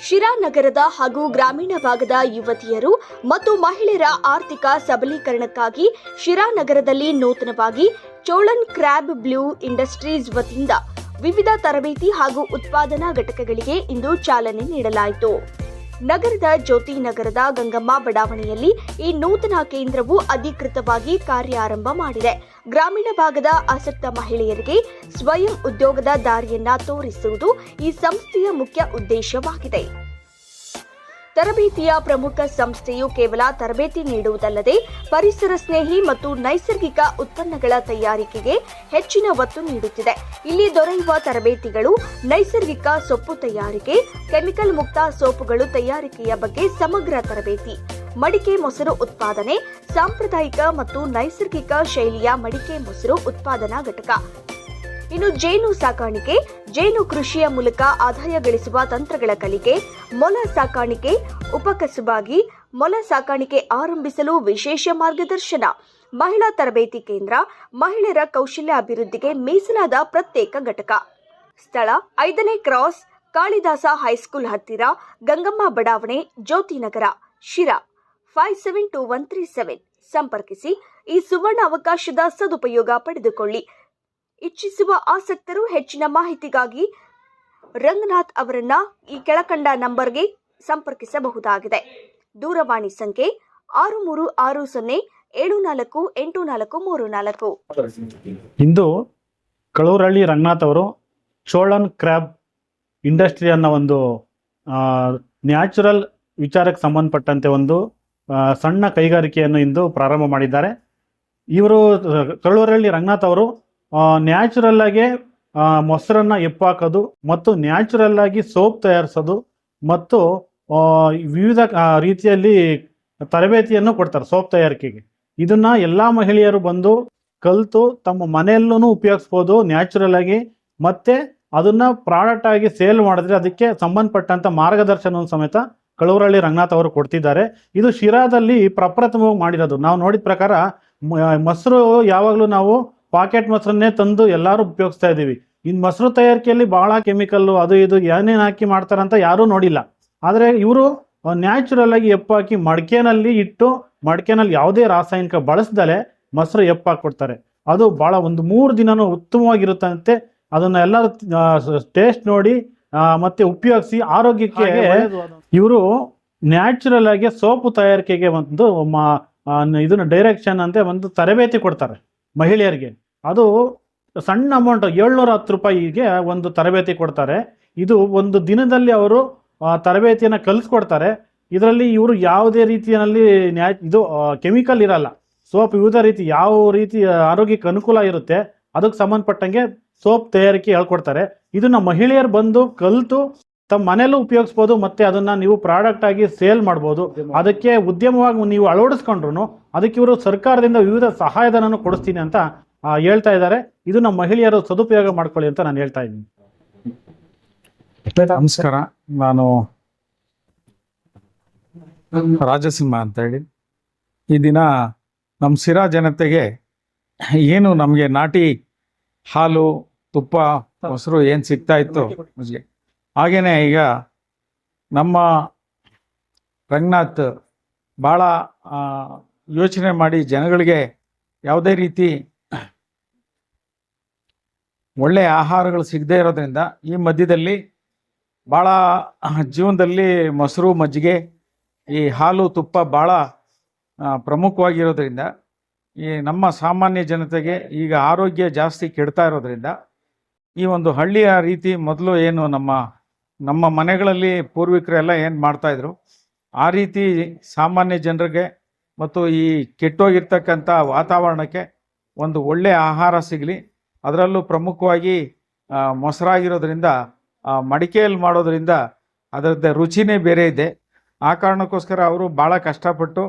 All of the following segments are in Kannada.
ಶಿರಾ ನಗರದ ಹಾಗೂ ಗ್ರಾಮೀಣ ಭಾಗದ ಯುವತಿಯರು ಮತ್ತು ಮಹಿಳೆಯರ ಆರ್ಥಿಕ ಸಬಲೀಕರಣಕ್ಕಾಗಿ ಶಿರಾ ನಗರದಲ್ಲಿ ನೂತನವಾಗಿ ಚೋಳನ್ ಕ್ರ್ಯಾಬ್ ಬ್ಲೂ ಇಂಡಸ್ಟ್ರೀಸ್ ವತಿಯಿಂದ ವಿವಿಧ ತರಬೇತಿ ಹಾಗೂ ಉತ್ಪಾದನಾ ಘಟಕಗಳಿಗೆ ಇಂದು ಚಾಲನೆ ನೀಡಲಾಯಿತು. ನಗರದ ಜ್ಯೋತಿ ನಗರದ ಗಂಗಮ್ಮ ಬಡಾವಣೆಯಲ್ಲಿ ಈ ನೂತನ ಕೇಂದ್ರವು ಅಧಿಕೃತವಾಗಿ ಕಾರ್ಯಾರಂಭ ಮಾಡಿದೆ. ಗ್ರಾಮೀಣ ಭಾಗದ ಆಸಕ್ತ ಮಹಿಳೆಯರಿಗೆ ಸ್ವಯಂ ಉದ್ಯೋಗದ ದಾರಿಯನ್ನ ತೋರಿಸುವುದು ಈ ಸಂಸ್ಥೆಯ ಮುಖ್ಯ ಉದ್ದೇಶವಾಗಿದೆ. ತರಬೇತಿಯ ಪ್ರಮುಖ ಸಂಸ್ಥೆಯು ಕೇವಲ ತರಬೇತಿ ನೀಡುವುದಲ್ಲದೆ ಪರಿಸರ ಸ್ನೇಹಿ ಮತ್ತು ನೈಸರ್ಗಿಕ ಉತ್ಪನ್ನಗಳ ತಯಾರಿಕೆಗೆ ಹೆಚ್ಚಿನ ಒತ್ತು ನೀಡುತ್ತಿದೆ. ಇಲ್ಲಿ ದೊರೆಯುವ ತರಬೇತಿಗಳು ನೈಸರ್ಗಿಕ ಸೊಪ್ಪು ತಯಾರಿಕೆ, ಕೆಮಿಕಲ್ ಮುಕ್ತ ಸೋಪುಗಳು ತಯಾರಿಕೆಯ ಬಗ್ಗೆ ಸಮಗ್ರ ತರಬೇತಿ, ಮಡಿಕೆ ಮೊಸರು ಉತ್ಪಾದನೆ, ಸಾಂಪ್ರದಾಯಿಕ ಮತ್ತು ನೈಸರ್ಗಿಕ ಶೈಲಿಯ ಮಡಿಕೆ ಮೊಸರು ಉತ್ಪಾದನಾ ಘಟಕ, ಇನ್ನು ಜೇನು ಸಾಕಾಣಿಕೆ, ಜೇನು ಕೃಷಿಯ ಮೂಲಕ ಆದಾಯ ಗಳಿಸುವ ತಂತ್ರಗಳ ಕಲಿಕೆ, ಮೊಲ ಸಾಕಾಣಿಕೆ ಉಪಕಸುಬಾಗಿ ಮೊಲ ಸಾಕಾಣಿಕೆ ಆರಂಭಿಸಲು ವಿಶೇಷ ಮಾರ್ಗದರ್ಶನ, ಮಹಿಳಾ ತರಬೇತಿ ಕೇಂದ್ರ, ಮಹಿಳೆಯರ ಕೌಶಲ್ಯ ಅಭಿವೃದ್ಧಿಗೆ ಮೀಸಲಾದ ಪ್ರತ್ಯೇಕ ಘಟಕ. ಸ್ಥಳ 5ನೇ ಕ್ರಾಸ್, ಕಾಳಿದಾಸ ಹೈಸ್ಕೂಲ್ ಹತ್ತಿರ, ಗಂಗಮ್ಮ ಬಡಾವಣೆ, ಜ್ಯೋತಿನಗರ, ಶಿರಾ 572137. ಸಂಪರ್ಕಿಸಿ. ಈ ಸುವರ್ಣ ಅವಕಾಶದ ಸದುಪಯೋಗ ಪಡೆದುಕೊಳ್ಳಿ. ಇಚ್ಛಿಸುವ ಆಸಕ್ತರು ಹೆಚ್ಚಿನ ಮಾಹಿತಿಗಾಗಿ ರಂಗನಾಥ್ ಅವರನ್ನ ಈ ಕೆಳಕಂಡ ನಂಬರ್ಗೆ ಸಂಪರ್ಕಿಸಬಹುದಾಗಿದೆ. ದೂರವಾಣಿ ಸಂಖ್ಯೆ 6360748434. ಇಂದು ಕಳೂರಳ್ಳಿ ರಂಗನಾಥ್ ಅವರು ಚೋಳನ್ ಕ್ರ್ಯಾಬ್ ಇಂಡಸ್ಟ್ರಿ ಅನ್ನೋ ಒಂದು ನ್ಯಾಚುರಲ್ ವಿಚಾರಕ್ಕೆ ಸಂಬಂಧಪಟ್ಟಂತೆ ಒಂದು ಸಣ್ಣ ಕೈಗಾರಿಕೆಯನ್ನು ಇಂದು ಪ್ರಾರಂಭ ಮಾಡಿದ್ದಾರೆ. ಇವರು ಕಳೂರಳ್ಳಿ ರಂಗನಾಥ್ ಅವರು ನ್ಯಾಚುರಲ್ ಆಗಿ ಮೊಸರನ್ನ ಎಪ್ಪಾಕೋದು ಮತ್ತು ನ್ಯಾಚುರಲ್ ಆಗಿ ಸೋಪ್ ತಯಾರಿಸೋದು ಮತ್ತು ವಿವಿಧ ರೀತಿಯಲ್ಲಿ ತರಬೇತಿಯನ್ನು ಕೊಡ್ತಾರೆ ಸೋಪ್ ತಯಾರಿಕೆಗೆ. ಇದನ್ನ ಎಲ್ಲ ಮಹಿಳೆಯರು ಬಂದು ಕಲಿತು ತಮ್ಮ ಮನೆಯಲ್ಲೂ ಉಪಯೋಗಿಸ್ಬೋದು ನ್ಯಾಚುರಲ್ ಆಗಿ, ಮತ್ತೆ ಅದನ್ನ ಪ್ರಾಡಕ್ಟ್ ಆಗಿ ಸೇಲ್ ಮಾಡಿದ್ರೆ ಅದಕ್ಕೆ ಸಂಬಂಧಪಟ್ಟಂತ ಮಾರ್ಗದರ್ಶನ ಸಮೇತ ಕಳೂರಳ್ಳಿ ರಂಗನಾಥ್ ಅವರು ಕೊಡ್ತಿದ್ದಾರೆ. ಇದು ಶಿರಾದಲ್ಲಿ ಪ್ರಪ್ರಥಮವಾಗಿ ಮಾಡಿರೋದು. ನಾವು ನೋಡಿದ ಪ್ರಕಾರ ಮೊಸರು ಯಾವಾಗಲೂ ನಾವು ಪಾಕೆಟ್ ಮೊಸರನ್ನೇ ತಂದು ಎಲ್ಲರೂ ಉಪಯೋಗಿಸ್ತಾ ಇದ್ದೀವಿ. ಇನ್ನು ಮೊಸರು ತಯಾರಿಕೆಯಲ್ಲಿ ಬಹಳ ಕೆಮಿಕಲ್ಲು ಅದು ಇದು ಏನೇನು ಹಾಕಿ ಮಾಡ್ತಾರಂತ ಯಾರೂ ನೋಡಿಲ್ಲ. ಆದರೆ ಇವರು ನ್ಯಾಚುರಲ್ ಆಗಿ ಎಪ್ಪಾಕಿ ಮಡಿಕೆನಲ್ಲಿ ಇಟ್ಟು ಮಡಿಕೆನಲ್ಲಿ ಯಾವುದೇ ರಾಸಾಯನಿಕ ಬಳಸ್ದಲೆ ಮೊಸರು ಎಪ್ಪಾಕೊಡ್ತಾರೆ. ಅದು ಬಹಳ ಒಂದು 3 ದಿನನೂ ಉತ್ತಮವಾಗಿರುತ್ತಂತೆ. ಅದನ್ನ ಎಲ್ಲರೂ ಟೇಸ್ಟ್ ನೋಡಿ ಮತ್ತೆ ಉಪಯೋಗಿಸಿ ಆರೋಗ್ಯಕ್ಕೆ ಇವರು ನ್ಯಾಚುರಲ್ ಆಗಿ ಸೋಪು ತಯಾರಿಕೆಗೆ ಒಂದು ಇದನ್ನ ಡೈರೆಕ್ಷನ್ ಅಂತ ಒಂದು ತರಬೇತಿ ಕೊಡ್ತಾರೆ ಮಹಿಳೆಯರಿಗೆ. ಅದು ಸಣ್ಣ ಅಮೌಂಟ್ 710 ರೂಪಾಯಿಗೆ ಒಂದು ತರಬೇತಿ ಕೊಡ್ತಾರೆ. ಇದು ಒಂದು ದಿನದಲ್ಲಿ ಅವರು ತರಬೇತಿಯನ್ನು ಕಲಿಸ್ಕೊಡ್ತಾರೆ. ಇದರಲ್ಲಿ ಇವರು ಯಾವುದೇ ರೀತಿಯಲ್ಲಿ ಇದು ಕೆಮಿಕಲ್ ಇರಲ್ಲ. ಸೋಪ್ ವಿವಿಧ ರೀತಿ ಯಾವ ರೀತಿ ಆರೋಗ್ಯಕ್ಕೆ ಅನುಕೂಲ ಇರುತ್ತೆ ಅದಕ್ಕೆ ಸಂಬಂಧಪಟ್ಟಂಗೆ ಸೋಪ್ ತಯಾರಿಕೆ ಹೇಳ್ಕೊಡ್ತಾರೆ. ಇದನ್ನ ಮಹಿಳೆಯರು ಬಂದು ಕಲಿತು ತಮ್ಮ ಮನೆಯಲ್ಲೂ ಉಪಯೋಗಿಸ್ಬೋದು, ಮತ್ತೆ ಅದನ್ನ ನೀವು ಪ್ರಾಡಕ್ಟ್ ಆಗಿ ಸೇಲ್ ಮಾಡ್ಬೋದು. ಅದಕ್ಕೆ ಉದ್ಯಮವಾಗಿ ನೀವು ಅಳವಡಿಸ್ಕೊಂಡ್ರು ಅದಕ್ಕೆ ಇವರು ಸರ್ಕಾರದಿಂದ ವಿವಿಧ ಸಹಾಯಧನ ಕೊಡಿಸ್ತೀನಿ ಅಂತ ಹೇಳ್ತಾ ಇದ್ದಾರೆ. ಇದನ್ನ ಮಹಿಳೆಯರು ಸದುಪಯೋಗ ಮಾಡ್ಕೊಳ್ಳಿ ಅಂತ ನಾನು ಹೇಳ್ತಾ ಇದ್ದೀನಿ. ನಮಸ್ಕಾರ, ನಾನು ರಾಜಸಿಂಹ ಅಂತ ಹೇಳಿ. ಈ ದಿನ ನಮ್ಮ ಶಿರಾ ಜನತೆಗೆ ಏನು ನಮಗೆ ನಾಟಿ ಹಾಲು, ತುಪ್ಪ, ಮೊಸರು ಏನು ಸಿಗ್ತಾ ಇತ್ತು ಹಾಗೇನೆ ಈಗ ನಮ್ಮ ರಂಗನಾಥ್ ಭಾಳ ಯೋಚನೆ ಮಾಡಿ ಜನಗಳಿಗೆ ಯಾವುದೇ ರೀತಿ ಒಳ್ಳೆಯ ಆಹಾರಗಳು ಸಿಗದೇ ಇರೋದ್ರಿಂದ ಈ ಮಧ್ಯದಲ್ಲಿ ಭಾಳ ಜೀವನದಲ್ಲಿ ಮೊಸರು, ಮಜ್ಜಿಗೆ, ಈ ಹಾಲು, ತುಪ್ಪ ಭಾಳ ಪ್ರಮುಖವಾಗಿರೋದ್ರಿಂದ ಈ ನಮ್ಮ ಸಾಮಾನ್ಯ ಜನತೆಗೆ ಈಗ ಆರೋಗ್ಯ ಜಾಸ್ತಿ ಕೆಡ್ತಾ ಇರೋದ್ರಿಂದ ಈ ಒಂದು ಹಳ್ಳಿಯ ರೀತಿ ಮೊದಲು ಏನು ನಮ್ಮ ಮನೆಗಳಲ್ಲಿ ಪೂರ್ವಿಕರೆಲ್ಲ ಏನು ಮಾಡ್ತಾಯಿದ್ರು ಆ ರೀತಿ ಸಾಮಾನ್ಯ ಜನರಿಗೆ ಮತ್ತು ಈ ಕೆಟ್ಟೋಗಿರ್ತಕ್ಕಂಥ ವಾತಾವರಣಕ್ಕೆ ಒಂದು ಒಳ್ಳೆಯ ಆಹಾರ ಸಿಗಲಿ. ಅದರಲ್ಲೂ ಪ್ರಮುಖವಾಗಿ ಮೊಸರಾಗಿರೋದ್ರಿಂದ ಮಡಿಕೆಯಲ್ಲಿ ಮಾಡೋದ್ರಿಂದ ಅದರದ್ದು ರುಚಿನೇ ಬೇರೆ ಇದೆ. ಆ ಕಾರಣಕ್ಕೋಸ್ಕರ ಅವರು ಭಾಳ ಕಷ್ಟಪಟ್ಟು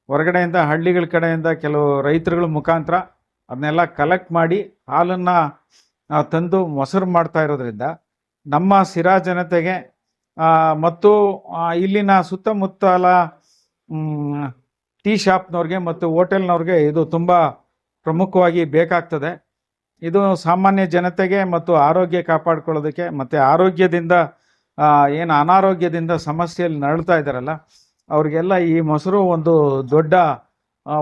ಹೊರಗಡೆಯಿಂದ ಹಳ್ಳಿಗಳ ಕಡೆಯಿಂದ ಕೆಲವು ರೈತರುಗಳ ಮುಖಾಂತರ ಅದನ್ನೆಲ್ಲ ಕಲೆಕ್ಟ್ ಮಾಡಿ ಹಾಲನ್ನು ತಂದು ಮೊಸರು ಮಾಡ್ತಾ ಇರೋದ್ರಿಂದ ನಮ್ಮ ಶಿರಾ ಜನತೆಗೆ ಮತ್ತು ಇಲ್ಲಿನ ಸುತ್ತಮುತ್ತಲ ಟೀ ಶಾಪ್ನವ್ರಿಗೆ ಮತ್ತು ಹೋಟೆಲ್ನವ್ರಿಗೆ ಇದು ತುಂಬ ಪ್ರಮುಖವಾಗಿ ಬೇಕಾಗ್ತದೆ. ಇದು ಸಾಮಾನ್ಯ ಜನತೆಗೆ ಮತ್ತು ಆರೋಗ್ಯ ಕಾಪಾಡ್ಕೊಳ್ಳೋದಕ್ಕೆ ಮತ್ತು ಆರೋಗ್ಯದಿಂದ ಏನು ಅನಾರೋಗ್ಯದಿಂದ ಸಮಸ್ಯೆಯಲ್ಲಿ ನರಳ್ತಾ ಇದ್ದಾರಲ್ಲ ಅವ್ರಿಗೆಲ್ಲ ಈ ಮೊಸರು ಒಂದು ದೊಡ್ಡ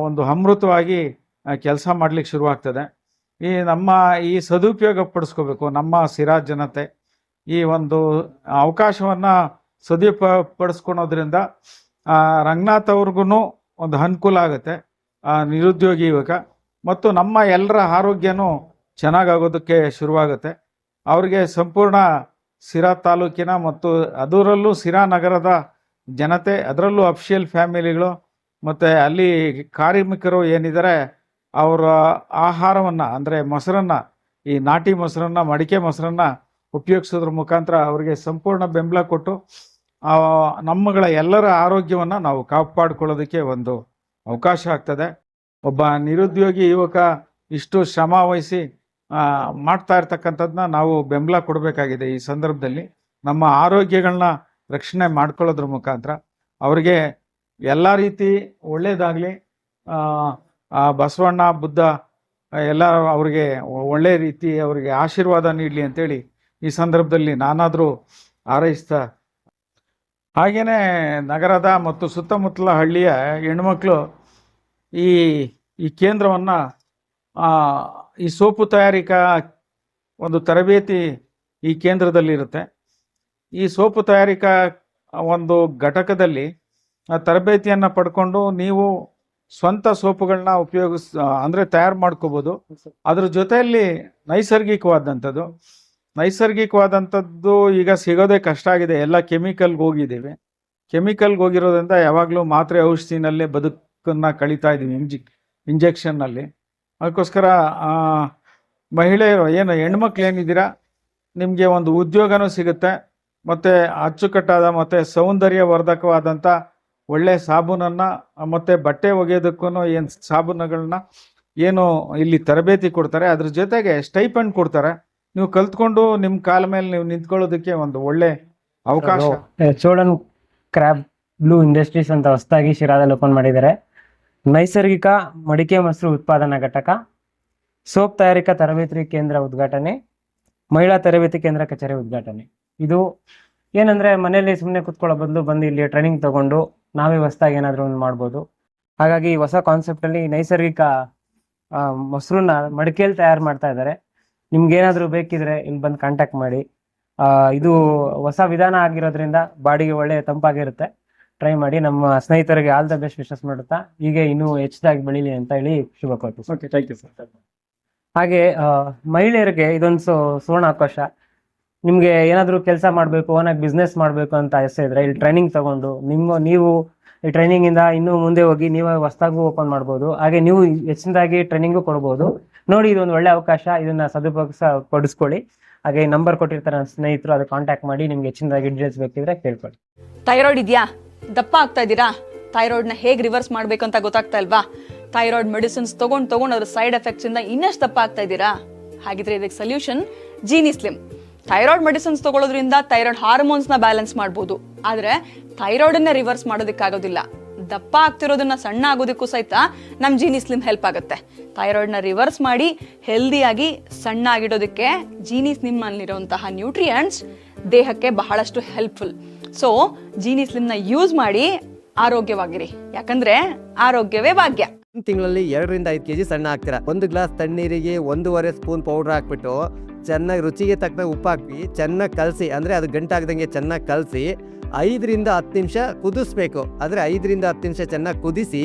ಒಂದು ಅಮೃತವಾಗಿ ಕೆಲಸ ಮಾಡ್ಲಿಕ್ಕೆ ಶುರುವಾಗ್ತದೆ. ನಮ್ಮ ಈ ಸದುಪಯೋಗ ಪಡಿಸ್ಕೋಬೇಕು ನಮ್ಮ ಸಿರಾ ಜನತೆ. ಈ ಒಂದು ಅವಕಾಶವನ್ನು ಸದುಪಯೋಗಪಡಿಸ್ಕೊಳೋದ್ರಿಂದ ರಂಗನಾಥ್ ಅವ್ರಿಗೂ ಒಂದು ಅನುಕೂಲ ಆಗುತ್ತೆ, ನಿರುದ್ಯೋಗಿ ಯುವಕ, ಮತ್ತು ನಮ್ಮ ಎಲ್ಲರ ಆರೋಗ್ಯನೂ ಚೆನ್ನಾಗಾಗೋದಕ್ಕೆ ಶುರುವಾಗುತ್ತೆ. ಅವ್ರಿಗೆ ಸಂಪೂರ್ಣ ಸಿರಾ ತಾಲೂಕಿನ ಮತ್ತು ಅದರಲ್ಲೂ ಸಿರಾ ನಗರದ ಜನತೆ, ಅದರಲ್ಲೂ ಅಫಿಷಿಯಲ್ ಫ್ಯಾಮಿಲಿಗಳು ಮತ್ತು ಅಲ್ಲಿ ಕಾರ್ಮಿಕರು ಏನಿದ್ದಾರೆ ಅವರ ಆಹಾರವನ್ನು ಅಂದರೆ ಮೊಸರನ್ನು, ಈ ನಾಟಿ ಮೊಸರನ್ನು, ಮಡಿಕೆ ಮೊಸರನ್ನು ಉಪಯೋಗಿಸೋದ್ರ ಮುಖಾಂತರ ಅವರಿಗೆ ಸಂಪೂರ್ಣ ಬೆಂಬಲ ಕೊಟ್ಟು ನಮ್ಮಗಳ ಎಲ್ಲರ ಆರೋಗ್ಯವನ್ನು ನಾವು ಕಾಪಾಡ್ಕೊಳ್ಳೋದಕ್ಕೆ ಒಂದು ಅವಕಾಶ ಆಗ್ತದೆ. ಒಬ್ಬ ನಿರುದ್ಯೋಗಿ ಯುವಕ ಇಷ್ಟು ಶ್ರಮ ವಹಿಸಿ ಮಾಡ್ತಾ ಇರ್ತಕ್ಕಂಥದ್ದನ್ನ ನಾವು ಬೆಂಬಲ ಕೊಡಬೇಕಾಗಿದೆ. ಈ ಸಂದರ್ಭದಲ್ಲಿ ನಮ್ಮ ಆರೋಗ್ಯಗಳನ್ನ ರಕ್ಷಣೆ ಮಾಡ್ಕೊಳ್ಳೋದ್ರ ಮುಖಾಂತರ ಅವ್ರಿಗೆ ಎಲ್ಲ ರೀತಿ ಒಳ್ಳೆಯದಾಗಲಿ, ಬಸವಣ್ಣ ಬುದ್ಧ ಎಲ್ಲ ಅವ್ರಿಗೆ ಒಳ್ಳೆ ರೀತಿ ಅವರಿಗೆ ಆಶೀರ್ವಾದ ನೀಡಲಿ ಅಂತೇಳಿ ಈ ಸಂದರ್ಭದಲ್ಲಿ ನಾನಾದರೂ ಹಾರೈಸ್ತಾ, ಹಾಗೆಯೇ ನಗರದ ಮತ್ತು ಸುತ್ತಮುತ್ತಲ ಹಳ್ಳಿಯ ಹೆಣ್ಮಕ್ಳು ಈ ಕೇಂದ್ರವನ್ನು, ಈ ಸೋಪು ತಯಾರಿಕಾ ಒಂದು ತರಬೇತಿ ಈ ಕೇಂದ್ರದಲ್ಲಿರುತ್ತೆ. ಈ ಸೋಪು ತಯಾರಿಕಾ ಒಂದು ಘಟಕದಲ್ಲಿ ತರಬೇತಿಯನ್ನು ಪಡ್ಕೊಂಡು ನೀವು ಸ್ವಂತ ಸೋಪುಗಳನ್ನ ಅಂದರೆ ತಯಾರು ಮಾಡ್ಕೋಬೋದು. ಅದ್ರ ಜೊತೆಯಲ್ಲಿ ನೈಸರ್ಗಿಕವಾದಂಥದ್ದು ಈಗ ಸಿಗೋದೇ ಕಷ್ಟ ಆಗಿದೆ. ಎಲ್ಲ ಕೆಮಿಕಲ್ಗೆ ಹೋಗಿದ್ದೀವಿ. ಕೆಮಿಕಲ್ಗೆ ಹೋಗಿರೋದ್ರಿಂದ ಯಾವಾಗಲೂ ಮಾತ್ರೆ ಔಷಧಿನಲ್ಲೇ ಬದುಕನ್ನು ಕಳೀತಾ ಇದ್ದೀವಿ, ಇಂಜೆಕ್ಷನ್ನಲ್ಲಿ. ಅದಕ್ಕೋಸ್ಕರ ಮಹಿಳೆಯರು ಹೆಣ್ಮಕ್ಳು ಏನಿದ್ದೀರಾ, ನಿಮಗೆ ಒಂದು ಉದ್ಯೋಗನೂ ಸಿಗುತ್ತೆ, ಮತ್ತು ಅಚ್ಚುಕಟ್ಟಾದ ಮತ್ತು ಸೌಂದರ್ಯವರ್ಧಕವಾದಂಥ ಒಳ್ಳೆ ಸಾಬೂನನ್ನು ಮತ್ತು ಬಟ್ಟೆ ಒಗೆಯೋದಕ್ಕೂ ಏನು ಸಾಬೂನುಗಳನ್ನ ಇಲ್ಲಿ ತರಬೇತಿ ಕೊಡ್ತಾರೆ. ಅದ್ರ ಜೊತೆಗೆ ಸ್ಟೈಪಂಡ್ ಕೊಡ್ತಾರೆ. ನೀವು ಕಲ್ತ್ಕೊಂಡು ನಿಮ್ಮ ಕಾಲ ಮೇಲೆ ನೀವು ನಿಂತ್ಕೊಳ್ಳೋದಕ್ಕೆ ಒಂದು ಒಳ್ಳೆ ಅವಕಾಶ. ಚೋಳನ್ ಕ್ರ್ಯಾಬ್ ಬ್ಲೂ ಇಂಡಸ್ಟ್ರೀಸ್ ಅಂತ ಹೊಸದಾಗಿ ಶಿರಾದಲ್ಲಿ ಓಪನ್ ಮಾಡಿದ್ದಾರೆ. ನೈಸರ್ಗಿಕ ಮಡಿಕೆ ಮೊಸರು ಉತ್ಪಾದನಾ ಘಟಕ, ಸೋಪ್ ತಯಾರಿಕಾ ತರಬೇತಿ ಕೇಂದ್ರ ಉದ್ಘಾಟನೆ, ಮಹಿಳಾ ತರಬೇತಿ ಕೇಂದ್ರ ಕಚೇರಿ ಉದ್ಘಾಟನೆ. ಇದು ಏನಂದ್ರೆ ಮನೆಯಲ್ಲಿ ಸುಮ್ಮನೆ ಕುತ್ಕೊಳ್ಳೋ ಬದಲು ಬಂದು ಇಲ್ಲಿ ಟ್ರೈನಿಂಗ್ ತಗೊಂಡು ನಾವೇ ಹೊಸದಾಗಿ ಏನಾದರೂ ಒಂದು ಮಾಡ್ಬೋದು. ಹಾಗಾಗಿ ಹೊಸ ಕಾನ್ಸೆಪ್ಟಲ್ಲಿ ನೈಸರ್ಗಿಕ ಮೊಸರನ್ನ ಮಡಿಕೆಯಲ್ಲಿ ತಯಾರು ಮಾಡ್ತಾ ಇದ್ದಾರೆ. ನಿಮ್ಗೆ ಏನಾದರೂ ಬೇಕಿದ್ರೆ ಇಲ್ಲಿ ಬಂದು ಕಾಂಟ್ಯಾಕ್ಟ್ ಮಾಡಿ. ಇದು ಹೊಸ ವಿಧಾನ ಆಗಿರೋದ್ರಿಂದ ಬಾಡಿಗೆ ಒಳ್ಳೆ ತಂಪಾಗಿರುತ್ತೆ. ಟ್ರೈ ಮಾಡಿ. ನಮ್ಮ ಸ್ನೇಹಿತರಿಗೆ ಆಲ್ ದ ಬೆಸ್ಟ್ ವಿಶಸ್ ಮಾಡುತ್ತಾ ಹೀಗೆ ಇನ್ನೂ ಹೆಚ್ಚಾಗಿ ಬೆಳೀಲಿ ಅಂತ ಹೇಳಿ ಶುಭ ಕೋರ್ತು. Okay, thank you sir. ಹಾಗೆ ಮಹಿಳೆಯರಿಗೆ ಇದೊಂದು ಸುವರ್ಣ ಅವಕಾಶ. ನಿಮಗೆ ಏನಾದರೂ ಕೆಲಸ ಮಾಡಬೇಕು, ಓನಾಗಿ ಬಿಸ್ನೆಸ್ ಮಾಡಬೇಕು ಅಂತ ಆಸೆ ಇದ್ರೆ ಇಲ್ಲಿ ಟ್ರೈನಿಂಗ್ ತಗೊಂಡು ನೀವು ಈ ಟ್ರೈನಿಂಗಿಂದ ಇನ್ನೂ ಮುಂದೆ ಹೋಗಿ ನೀವೇ ಹೊಸದಾಗೂ ಓಪನ್ ಮಾಡ್ಬೋದು. ಹಾಗೆ ನೀವು ಹೆಚ್ಚಿನದಾಗಿ ಟ್ರೈನಿಂಗು ಕೊಡ್ಬೋದು. ನೋಡಿ, ಇದೊಂದು ಒಳ್ಳೆ ಅವಕಾಶ, ಇದನ್ನ ಪಡಿಸ್ಕೊಳ್ಳಿ. ಹಾಗೆ ಈ ನಂಬರ್ ಕೊಟ್ಟಿರ್ತಾರೆ ನನ್ನ ಸ್ನೇಹಿತರು, ಅದು ಕಾಂಟ್ಯಾಕ್ಟ್ ಮಾಡಿ ನಿಮ್ಗೆ ಹೆಚ್ಚಿನದಾಗಿ ಡೀಟೇಲ್ಸ್ ಬೇಕಿದ್ರೆ ಕೇಳ್ಕೊಳ್ಳಿ. ಥೈರಾಯ್ಡ್ ಇದೆಯಾ? ದಪ್ಪ ಆಗ್ತಾ ಇದ್ದೀರಾ? ಥೈರಾಯ್ಡ್ನ ಹೇಗೆ ರಿವರ್ಸ್ ಮಾಡಬೇಕು ಅಂತ ಗೊತ್ತಾಗ್ತಾ ಇಲ್ವಾ? ಥೈರಾಯ್ಡ್ ಮೆಡಿಸಿನ್ಸ್ ತಗೊಂಡು ಅದ್ರ ಸೈಡ್ ಎಫೆಕ್ಟ್ಸ್ ಇಂದ ಇನ್ನಷ್ಟು ದಪ್ಪ ಆಗ್ತಾ ಇದ್ದೀರಾ? ಹಾಗಿದ್ರೆ ಇದಕ್ಕೆ solution Jeeni Slim. Thyroid medicines ತಗೊಳ್ಳೋದ್ರಿಂದ ಥೈರಾಯ್ಡ್ ಹಾರ್ಮೋನ್ಸ್ ನ ಬ್ಯಾಲೆನ್ಸ್ ಮಾಡಬಹುದು, ಆದ್ರೆ ಥೈರಾಯ್ಡ್ ಅನ್ನ ರಿವರ್ಸ್ ಮಾಡೋದಕ್ಕಾಗೋದಿಲ್ಲ. ದಪ್ಪ ಆಗ್ತಿರೋದನ್ನ ಸಣ್ಣ ಆಗೋದಕ್ಕೂ ಸಹಿತ ನಮ್ ಜೀನಿ ಸ್ಲಿಮ್ ಹೆಲ್ಪ್ ಆಗುತ್ತೆ. ಥೈರಾಯ್ಡ್ ನ ರಿವರ್ಸ್ ಮಾಡಿ ಹೆಲ್ದಿಯಾಗಿ ಸಣ್ಣ ಆಗಿಡೋದಕ್ಕೆ ಜೀನಿ ಸ್ಲಿಮ್ ಅಲ್ಲಿರುವಂತಹ ನ್ಯೂಟ್ರಿಯೆಂಟ್ಸ್ ದೇಹಕ್ಕೆ ಬಹಳಷ್ಟು ಹೆಲ್ಪ್ಫುಲ್. ಸೊ ಜೀನಿ ಸ್ಲಿಮ್ ನ ಯೂಸ್ ಮಾಡಿ ಆರೋಗ್ಯವಾಗಿರಿ, ಯಾಕಂದ್ರೆ ಆರೋಗ್ಯವೇ ಭಾಗ್ಯ. ತಿಂಗಳಲ್ಲಿ 2 ರಿಂದ 5 kg ಸಣ್ಣ ಆಗ್ತೀರಾ. 1 ಗ್ಲಾಸ್ ತಣ್ಣೀರಿಗೆ 1.5 ಸ್ಪೂನ್ ಪೌಡರ್ ಹಾಕ್ಬಿಟ್ಟು ಚೆನ್ನಾಗಿ ರುಚಿಗೆ ತಕ್ಕ ಉಪ್ಪು ಹಾಕಿ ಚೆನ್ನಾಗಿ ಕಲಸಿ, ಅಂದರೆ ಅದು ಗಂಟಾಗ್ದಂಗೆ ಚೆನ್ನಾಗಿ ಕಲಸಿ 5 ರಿಂದ 10 ನಿಮಿಷ ಕುದಿಸ್ಬೇಕು. ಆದರೆ 5 ರಿಂದ 10 ನಿಮಿಷ ಚೆನ್ನಾಗಿ ಕುದಿಸಿ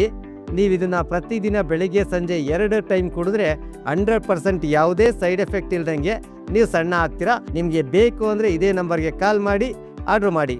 ನೀವು ಇದನ್ನು ಪ್ರತಿದಿನ ಬೆಳಿಗ್ಗೆ ಸಂಜೆ 2 ಟೈಮ್ ಕುಡಿದ್ರೆ 100% ಯಾವುದೇ ಸೈಡ್ ಎಫೆಕ್ಟ್ ಇಲ್ದಂಗೆ ನೀವು ಸಣ್ಣ ಆಗ್ತೀರಾ. ನಿಮಗೆ ಬೇಕು ಅಂದರೆ ಇದೇ ನಂಬರ್ಗೆ ಕಾಲ್ ಮಾಡಿ ಆರ್ಡ್ರ್ ಮಾಡಿ.